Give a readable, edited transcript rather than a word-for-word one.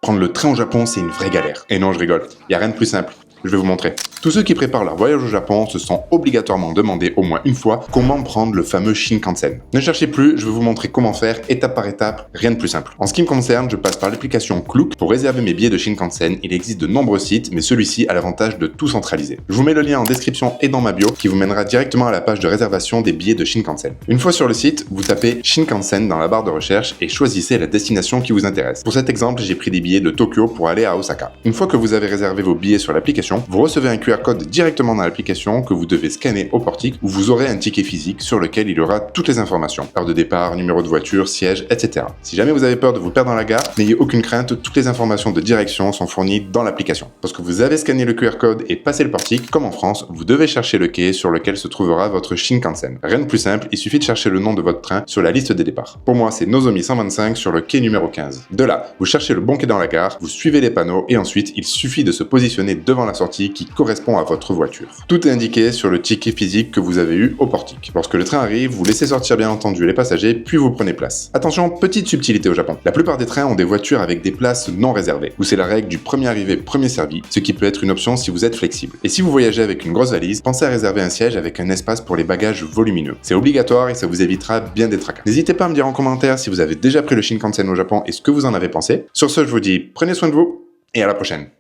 Prendre le train au Japon, c'est une vraie galère. Et non, je rigole, y a rien de plus simple. Je vais vous montrer. Tous ceux qui préparent leur voyage au Japon se sont obligatoirement demandé au moins une fois comment prendre le fameux Shinkansen. Ne cherchez plus, je vais vous montrer comment faire étape par étape, rien de plus simple. En ce qui me concerne, je passe par l'application Klook pour réserver mes billets de Shinkansen. Il existe de nombreux sites, mais celui-ci a l'avantage de tout centraliser. Je vous mets le lien en description et dans ma bio qui vous mènera directement à la page de réservation des billets de Shinkansen. Une fois sur le site, vous tapez Shinkansen dans la barre de recherche et choisissez la destination qui vous intéresse. Pour cet exemple, j'ai pris des billets de Tokyo pour aller à Osaka. Une fois que vous avez réservé vos billets sur l'application, vous recevez un QR code directement dans l'application que vous devez scanner au portique où vous aurez un ticket physique sur lequel il y aura toutes les informations. Heure de départ, numéro de voiture, siège, etc. Si jamais vous avez peur de vous perdre dans la gare, n'ayez aucune crainte, toutes les informations de direction sont fournies dans l'application. Lorsque vous avez scanné le QR code et passé le portique, comme en France, vous devez chercher le quai sur lequel se trouvera votre Shinkansen. Rien de plus simple, il suffit de chercher le nom de votre train sur la liste des départs. Pour moi, c'est Nozomi 125 sur le quai numéro 15. De là, vous cherchez le bon quai dans la gare, vous suivez les panneaux et ensuite, il suffit de se positionner devant la sortie qui correspond à votre voiture. Tout est indiqué sur le ticket physique que vous avez eu au portique. Lorsque le train arrive, vous laissez sortir bien entendu les passagers, puis vous prenez place. Attention, petite subtilité au Japon. La plupart des trains ont des voitures avec des places non réservées, où c'est la règle du premier arrivé, premier servi, ce qui peut être une option si vous êtes flexible. Et si vous voyagez avec une grosse valise, pensez à réserver un siège avec un espace pour les bagages volumineux. C'est obligatoire et ça vous évitera bien des tracas. N'hésitez pas à me dire en commentaire si vous avez déjà pris le Shinkansen au Japon et ce que vous en avez pensé. Sur ce, je vous dis, prenez soin de vous et à la prochaine.